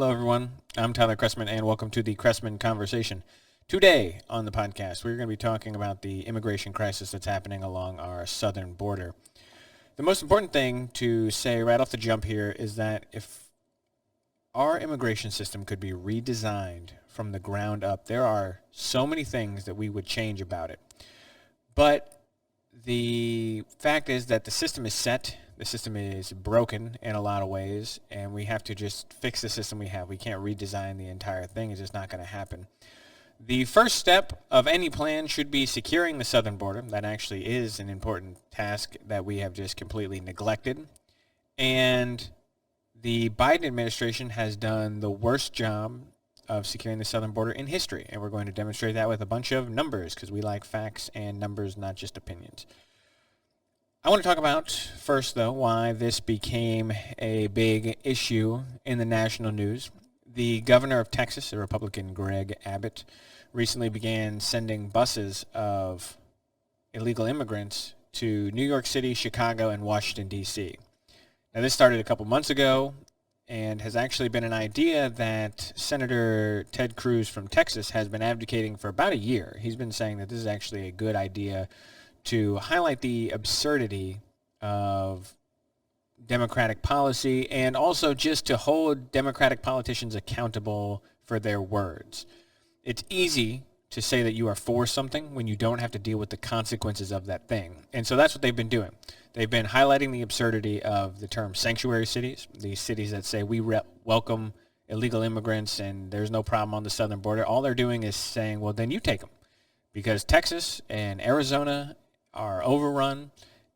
Hello, everyone. I'm Tyler Chrestman, and welcome to the Chrestman Conversation. Today on the podcast, we're going to be talking about the immigration crisis that's happening along our southern border. The most important thing to say right off the jump here is that if our immigration system could be redesigned from the ground up, there are so many things that we would change about it. But the fact is that the system is set. The system is broken in a lot of ways, and we have to just fix the system we have. We can't redesign the entire thing. It's just not going to happen. The first step of any plan should be securing the southern border. That actually is an important task that we have just completely neglected. And the Biden administration has done the worst job of securing the southern border in history, and we're going to demonstrate that with a bunch of numbers because we like facts and numbers, not just opinions. I want to talk about first, though, why this became a big issue in the national news. The governor of Texas, the Republican Greg Abbott, recently began sending buses of illegal immigrants to New York City, Chicago, and Washington, D.C. Now, this started a couple months ago and has actually been an idea that Senator Ted Cruz from Texas has been advocating for about a year. He's been saying that this is actually a good idea to highlight the absurdity of Democratic policy and also just to hold Democratic politicians accountable for their words. It's easy to say that you are for something when you don't have to deal with the consequences of that thing. And so that's what they've been doing. They've been highlighting the absurdity of the term sanctuary cities, these cities that say we welcome illegal immigrants and there's no problem on the southern border. All they're doing is saying, well, then you take them because Texas and Arizona are overrun,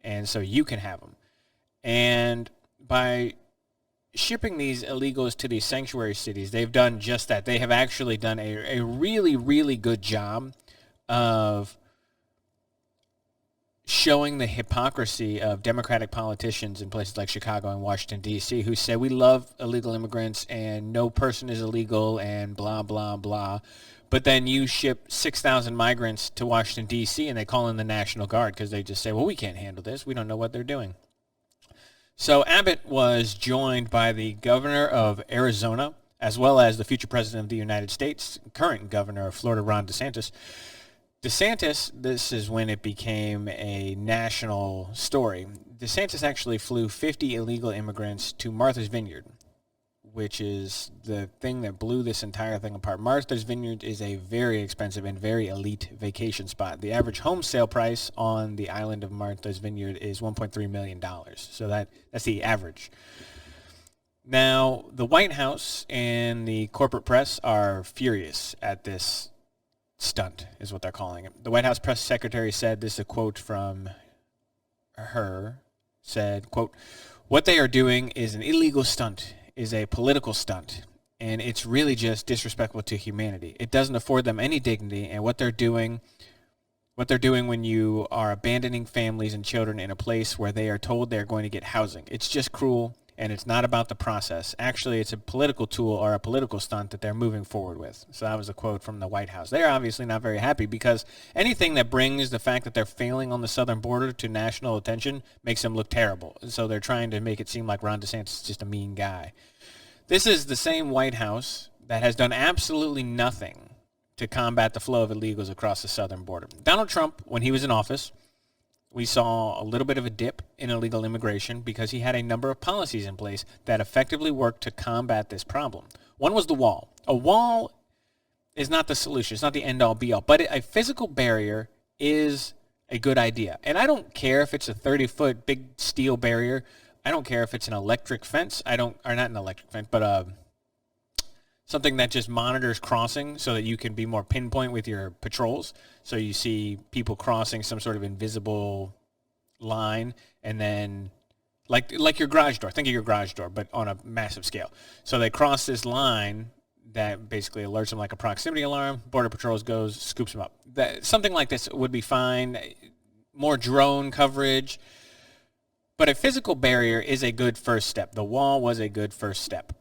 and so you can have them. And by shipping these illegals to these sanctuary cities, they've done just that. They have actually done a really, really good job of showing the hypocrisy of Democratic politicians in places like Chicago and Washington, D.C., who say we love illegal immigrants and no person is illegal and blah, blah, blah. But then you ship 6,000 migrants to Washington, D.C., and they call in the National Guard because they just say, well, we can't handle this. We don't know what they're doing. So Abbott was joined by the governor of Arizona, as well as the future president of the United States, current governor of Florida, Ron DeSantis. DeSantis, this is when it became a national story. DeSantis actually flew 50 illegal immigrants to Martha's Vineyard, which is the thing that blew this entire thing apart. Martha's Vineyard is a very expensive and very elite vacation spot. The average home sale price on the island of Martha's Vineyard is $1.3 million. So that's the average. Now, the White House and the corporate press are furious at this stunt, is what they're calling it. The White House press secretary said, this is a quote from her, said, quote, "What they are doing is an illegal stunt, is a political stunt, and it's really just disrespectful to humanity. It doesn't afford them any dignity, and what they're doing when you are abandoning families and children in a place where they are told they're going to get housing. It's just cruel, and it's not about the process. Actually, it's a political tool or a political stunt that they're moving forward with." So that was a quote from the White House. They're obviously not very happy because anything that brings the fact that they're failing on the southern border to national attention makes them look terrible. So they're trying to make it seem like Ron DeSantis is just a mean guy. This is the same White House that has done absolutely nothing to combat the flow of illegals across the southern border. Donald Trump, when he was in office, we saw a little bit of a dip in illegal immigration because he had a number of policies in place that effectively worked to combat this problem. One was the wall. A wall is not the solution. It's not the end-all, be-all. But a physical barrier is a good idea. And I don't care if it's a 30-foot big steel barrier. I don't care if it's an electric fence. Or not an electric fence, but something that just monitors crossing so that you can be more pinpoint with your patrols. So you see people crossing some sort of invisible line, and then like your garage door. Think of your garage door, but on a massive scale. So they cross this line that basically alerts them like a proximity alarm. Border Patrols goes, scoops them up. Something like this would be fine. More drone coverage. But a physical barrier is a good first step. The wall was a good first step.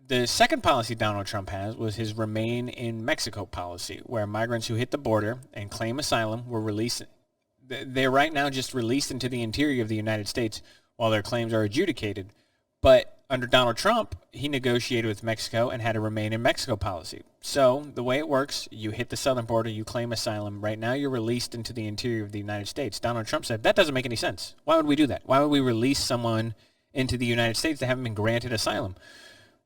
The second policy Donald Trump has was his Remain in Mexico policy, where migrants who hit the border and claim asylum were released. They're right now just released into the interior of the United States while their claims are adjudicated. But Under Donald Trump, he negotiated with Mexico and had a remain in Mexico policy. So the way it works, you hit the southern border, you claim asylum. Right now you're released into the interior of the United States. Donald Trump said, that doesn't make any sense. Why would we do that? Why would we release someone into the United States that haven't been granted asylum?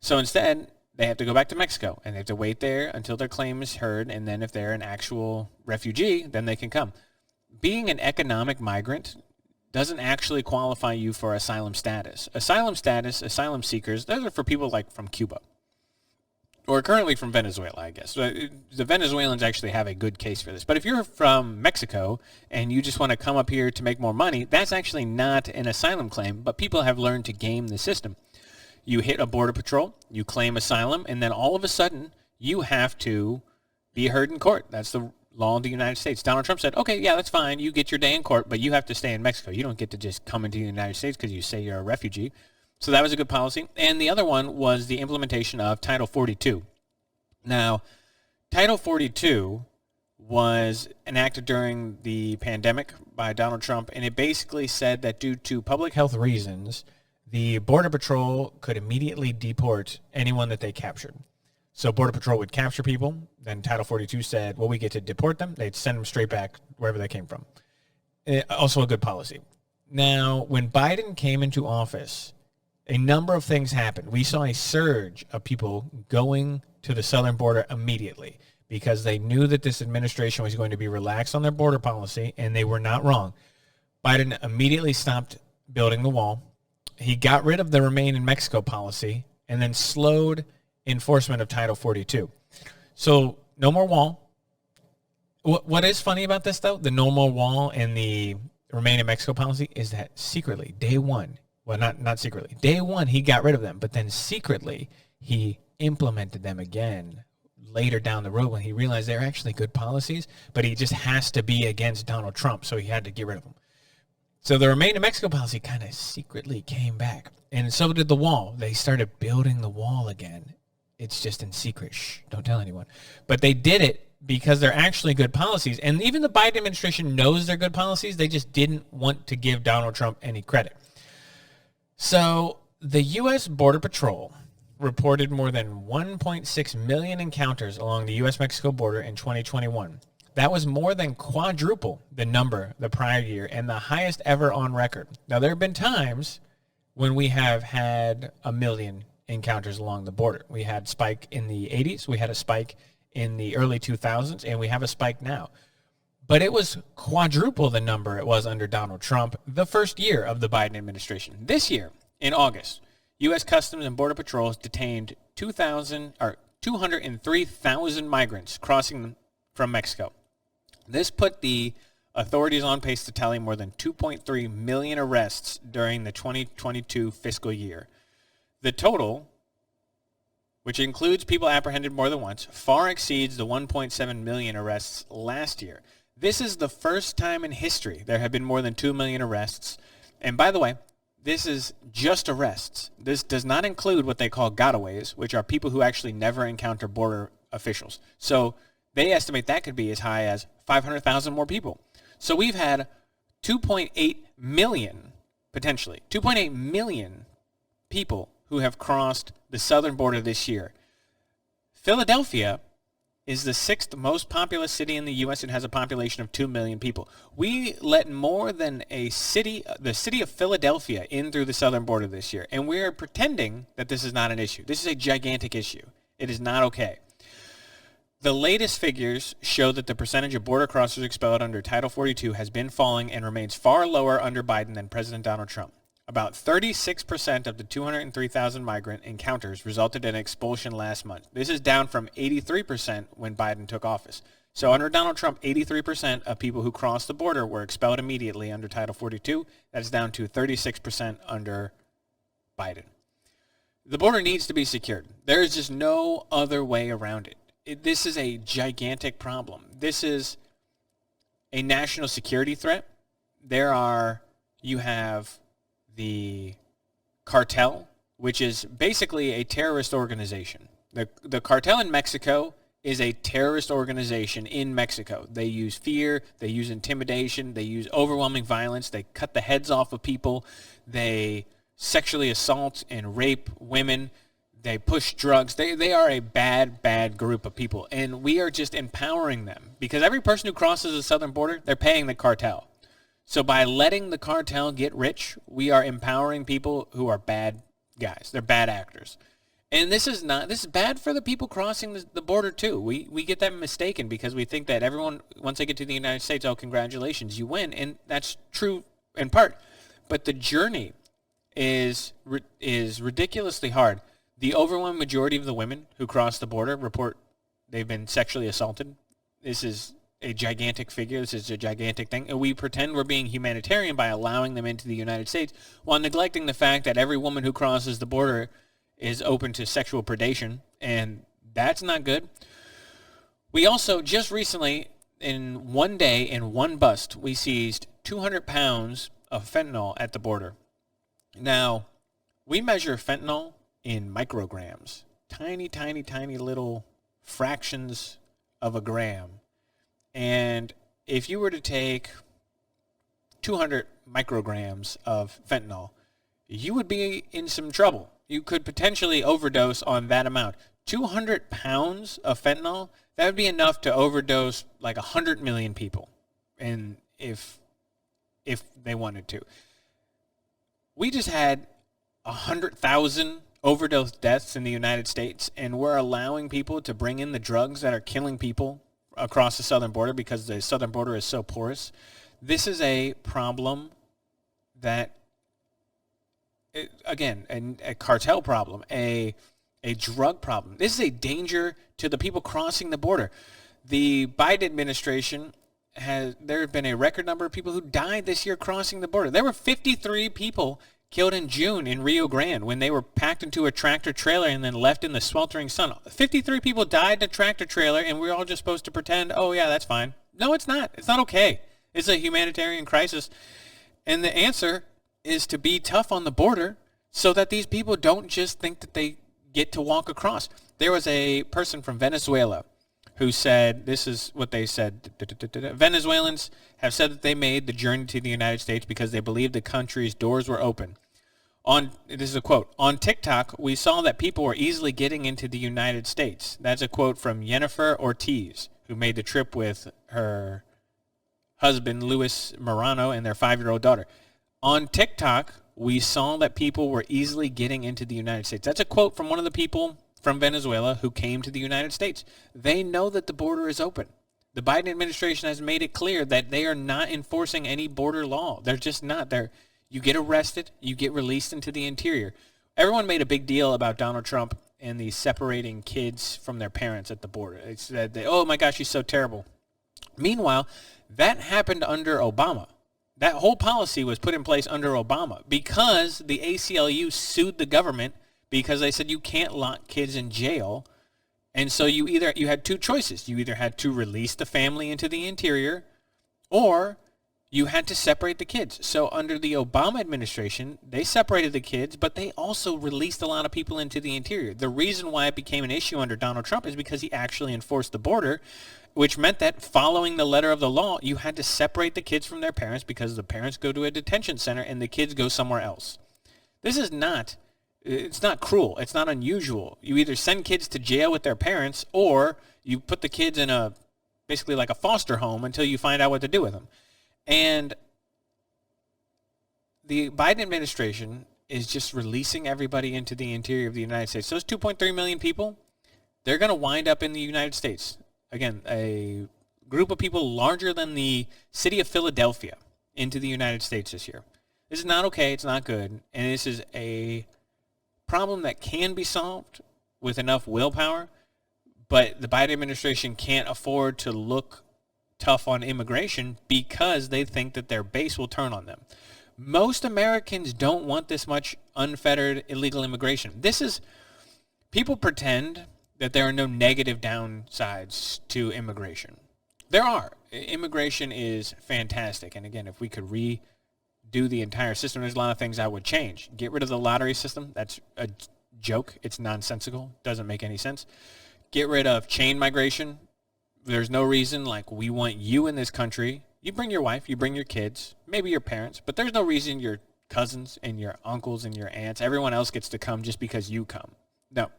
So instead, they have to go back to Mexico, and they have to wait there until their claim is heard, and then if they're an actual refugee, then they can come. Being an economic migrant doesn't actually qualify you for asylum status. Asylum seekers, those are for people like from Cuba or currently from Venezuela, I guess. The Venezuelans actually have a good case for this. But if you're from Mexico and you just want to come up here to make more money, that's actually not an asylum claim, but people have learned to game the system. You hit a border patrol, you claim asylum, and then all of a sudden you have to be heard in court. That's the law in the United States. Donald Trump said, okay, yeah, that's fine. You get your day in court, but you have to stay in Mexico. You don't get to just come into the United States because you say you're a refugee. So that was a good policy. And the other one was the implementation of Title 42. Now, Title 42 was enacted during the pandemic by Donald Trump, and it basically said that due to public health reasons, the Border Patrol could immediately deport anyone that they captured. So Border Patrol would capture people. Then Title 42 said, well, we get to deport them. They'd send them straight back wherever they came from. Also a good policy. Now, when Biden came into office, a number of things happened. We saw a surge of people going to the southern border immediately because they knew that this administration was going to be relaxed on their border policy, and they were not wrong. Biden immediately stopped building the wall. He got rid of the Remain in Mexico policy and then slowed enforcement of Title 42. So no more wall. What is funny about this, though, the no more wall and the Remain in Mexico policy is that secretly, day one, well, not secretly, day one, he got rid of them, but then secretly he implemented them again later down the road when he realized they're actually good policies, but he just has to be against Donald Trump, so he had to get rid of them. So the Remain in Mexico policy kind of secretly came back, and so did the wall. They started building the wall again. It's just in secret. Shh, don't tell anyone. But they did it because they're actually good policies. And even the Biden administration knows they're good policies. They just didn't want to give Donald Trump any credit. So the U.S. Border Patrol reported more than 1.6 million encounters along the U.S.-Mexico border in 2021. That was more than quadruple the number the prior year and the highest ever on record. Now, there have been times when we have had 1 million encounters along the border. We had a spike in the 80s, we had a spike in the early 2000s, and we have a spike now. But it was quadruple the number it was under Donald Trump the first year of the Biden administration. This year, in August, U.S. Customs and Border Patrol detained 203,000 migrants crossing from Mexico. This put the authorities on pace to tally more than 2.3 million arrests during the 2022 fiscal year. The total, which includes people apprehended more than once, far exceeds the 1.7 million arrests last year. This is the first time in history there have been more than 2 million arrests. And by the way, this is just arrests. This does not include what they call gotaways, which are people who actually never encounter border officials. So they estimate that could be as high as 500,000 more people. So we've had 2.8 million, potentially, 2.8 million people who have crossed the southern border this year. Philadelphia is the 6th most populous city in the U.S. and has a population of 2 million people. We let more than the city of Philadelphia in through the southern border this year, and we're pretending that this is not an issue. This is a gigantic issue. It is not okay. The latest figures show that the percentage of border crossers expelled under Title 42 has been falling and remains far lower under Biden than President Donald Trump. About 36% of the 203,000 migrant encounters resulted in expulsion last month. This is down from 83% when Biden took office. So under Donald Trump, 83% of people who crossed the border were expelled immediately under Title 42. That's down to 36% under Biden. The border needs to be secured. There is just no other way around it. This is a gigantic problem. This is a national security threat. You have the cartel, which is basically a terrorist organization. The cartel in Mexico is a terrorist organization in Mexico. They use fear, they use intimidation, they use overwhelming violence, they cut the heads off of people, they sexually assault and rape women. They push drugs. They are a bad, bad group of people. And we are just empowering them. Because every person who crosses the southern border, they're paying the cartel. So by letting the cartel get rich, we are empowering people who are bad guys. They're bad actors. And this is bad for the people crossing the border too. We get that mistaken because we think that everyone, once they get to the United States, oh, congratulations, you win. And that's true in part. But the journey is ridiculously hard. The overwhelming majority of the women who cross the border report they've been sexually assaulted. This is a gigantic figure. This is a gigantic thing. And we pretend we're being humanitarian by allowing them into the United States while neglecting the fact that every woman who crosses the border is open to sexual predation, and that's not good. We also, just recently, in one day, in one bust, we seized 200 pounds of fentanyl at the border. Now, we measure fentanyl in micrograms, tiny, tiny, tiny little fractions of a gram. And if you were to take 200 micrograms of fentanyl, you would be in some trouble. You could potentially overdose on that amount. 200 pounds of fentanyl, that would be enough to overdose like 100 million people, and if they wanted to. We just had 100,000 overdose deaths in the United States, and we're allowing people to bring in the drugs that are killing people across the southern border because the southern border is so porous. This is a problem that, again, a cartel problem, a drug problem. This is a danger to the people crossing the border. The Biden administration there have been a record number of people who died this year crossing the border. There were 53 people killed in June in Rio Grande when they were packed into a tractor trailer and then left in the sweltering sun. 53 people died in a tractor trailer, and we're all just supposed to pretend, oh, yeah, that's fine. No, it's not. It's not okay. It's a humanitarian crisis. And the answer is to be tough on the border so that these people don't just think that they get to walk across. There was a person from Venezuela who said, this is what they said, Venezuelans have said that they made the journey to the United States because they believed the country's doors were open. This is a quote, on TikTok, we saw that people were easily getting into the United States. That's a quote from Yennefer Ortiz, who made the trip with her husband, Luis Morano, and their 5-year-old daughter. On TikTok, we saw that people were easily getting into the United States. That's a quote from one of the people from Venezuela who came to the United States. They know that the border is open. The Biden administration has made it clear that they are not enforcing any border law. They're just not. You get arrested, you get released into the interior. Everyone made a big deal about Donald Trump and the separating kids from their parents at the border. They said, oh my gosh, he's so terrible. Meanwhile, that happened under Obama. That whole policy was put in place under Obama because the ACLU sued the government because they said you can't lock kids in jail. And so you had two choices. You either had to release the family into the interior or you had to separate the kids. So under the Obama administration, they separated the kids, but they also released a lot of people into the interior. The reason why it became an issue under Donald Trump is because he actually enforced the border, which meant that following the letter of the law, you had to separate the kids from their parents because the parents go to a detention center and the kids go somewhere else. It's not cruel. It's not unusual. You either send kids to jail with their parents or you put the kids in basically like a foster home until you find out what to do with them. And the Biden administration is just releasing everybody into the interior of the United States. Those 2.3 million people, they're going to wind up in the United States. Again, a group of people larger than the city of Philadelphia into the United States this year. This is not okay. It's not good. And this is a problem that can be solved with enough willpower, but the Biden administration can't afford to look tough on immigration because they think that their base will turn on them. Most Americans don't want this much unfettered illegal immigration. People pretend that there are no negative downsides to immigration. There are. Immigration is fantastic. And again, if we could redo the entire system, there's a lot of things I would change. Get rid of the lottery system. That's a joke. It's nonsensical. Doesn't make any sense. Get rid of chain migration. There's no reason, like, we want you in this country. You bring your wife, you bring your kids, maybe your parents, but there's no reason your cousins and your uncles and your aunts. Everyone else gets to come just because you come. No,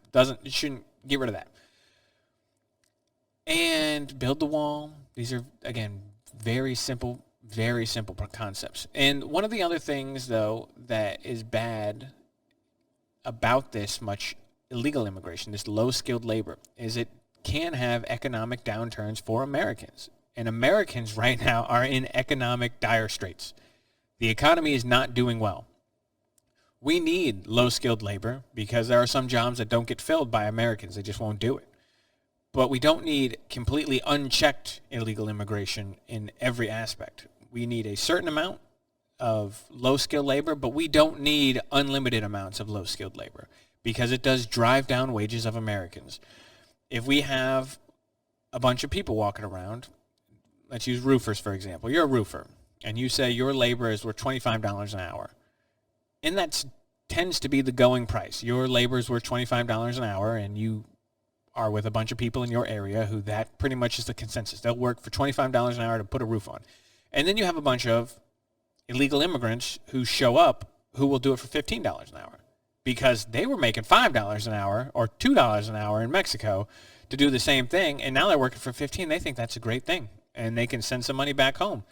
you shouldn't. Get rid of that. And build the wall. These are, again, very simple concepts. And one of the other things, though, that is bad about this much illegal immigration, this low-skilled labor, is it can have economic downturns for Americans. And Americans right now are in economic dire straits. The economy is not doing well. We need low-skilled labor because there are some jobs that don't get filled by Americans. They just won't do it. But we don't need completely unchecked illegal immigration in every aspect. We need a certain amount of low-skilled labor, but we don't need unlimited amounts of low-skilled labor because it does drive down wages of Americans. If we have a bunch of people walking around, let's use roofers, for example. You're a roofer, and you say your labor is worth $25 an hour. And that tends to be the going price. Your labor is worth $25 an hour, and you are with a bunch of people in your area who that pretty much is the consensus. They'll work for $25 an hour to put a roof on. And then you have a bunch of illegal immigrants who show up who will do it for $15 an hour because they were making $5 an hour or $2 an hour in Mexico to do the same thing, and now they're working for $15. They think that's a great thing, and they can send some money back home.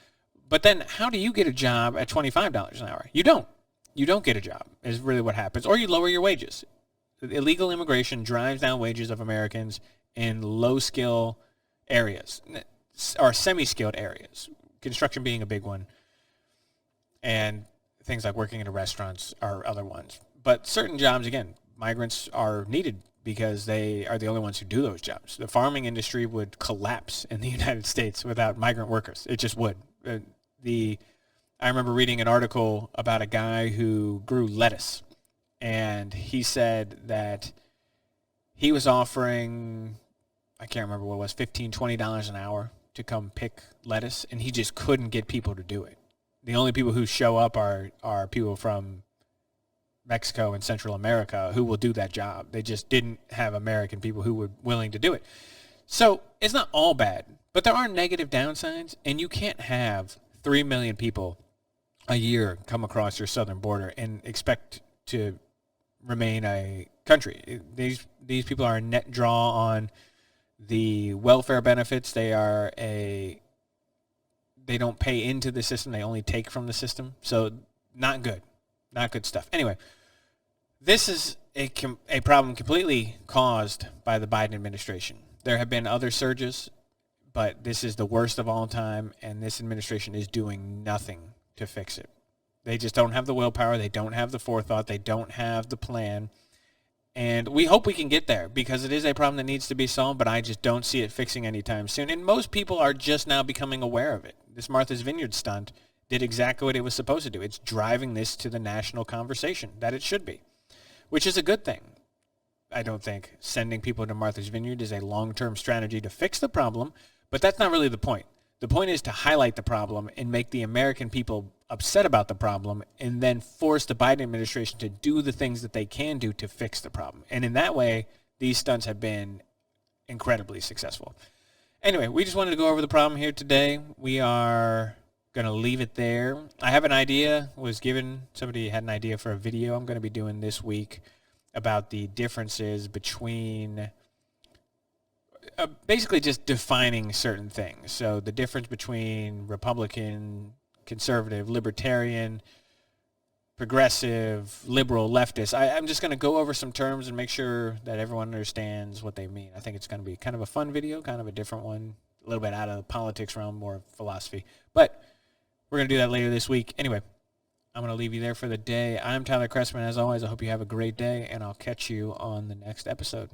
But then how do you get a job at $25 an hour? You don't. You don't get a job is really what happens, or you lower your wages. Illegal immigration drives down wages of Americans in low-skill areas or semi-skilled areas, construction being a big one, and things like working in restaurants are other ones. But certain jobs, again, migrants are needed because they are the only ones who do those jobs. The farming industry would collapse in the United States without migrant workers. It just would. I remember reading an article about a guy who grew lettuce, and he said that he was offering, I can't remember what it was, $15, $20 an hour to come pick lettuce, and he just couldn't get people to do it. The only people who show up are people from Mexico and Central America who will do that job. They just didn't have American people who were willing to do it. So it's not all bad, but there are negative downsides, and you can't have 3 million people a year come across your southern border and expect to remain a country. These people are a net draw on the welfare benefits. They don't pay into the system. They only take from the system. So not good. Not good stuff. Anyway, this is a problem completely caused by the Biden administration. There have been other surges, but this is the worst of all time, and this administration is doing nothing to fix it. They just don't have the willpower. They don't have the forethought. They don't have the plan. And we hope we can get there because it is a problem that needs to be solved, but I just don't see it fixing anytime soon. And most people are just now becoming aware of it. This Martha's Vineyard stunt did exactly what it was supposed to do. It's driving this to the national conversation that it should be, which is a good thing. I don't think sending people to Martha's Vineyard is a long-term strategy to fix the problem, but that's not really the point. The point is to highlight the problem and make the American people upset about the problem and then force the Biden administration to do the things that they can do to fix the problem. And in that way, these stunts have been incredibly successful. Anyway, we just wanted to go over the problem here today. We are going to leave it there. I have an idea, somebody had an idea for a video I'm going to be doing this week about the differences between basically just defining certain things. So the difference between Republican, conservative, libertarian, progressive, liberal, leftist. I'm just going to go over some terms and make sure that everyone understands what they mean. I think it's going to be kind of a fun video, kind of a different one, a little bit out of the politics realm, more philosophy. But we're going to do that later this week. Anyway, I'm going to leave you there for the day. I'm Tyler Chrestman. As always, I hope you have a great day, and I'll catch you on the next episode.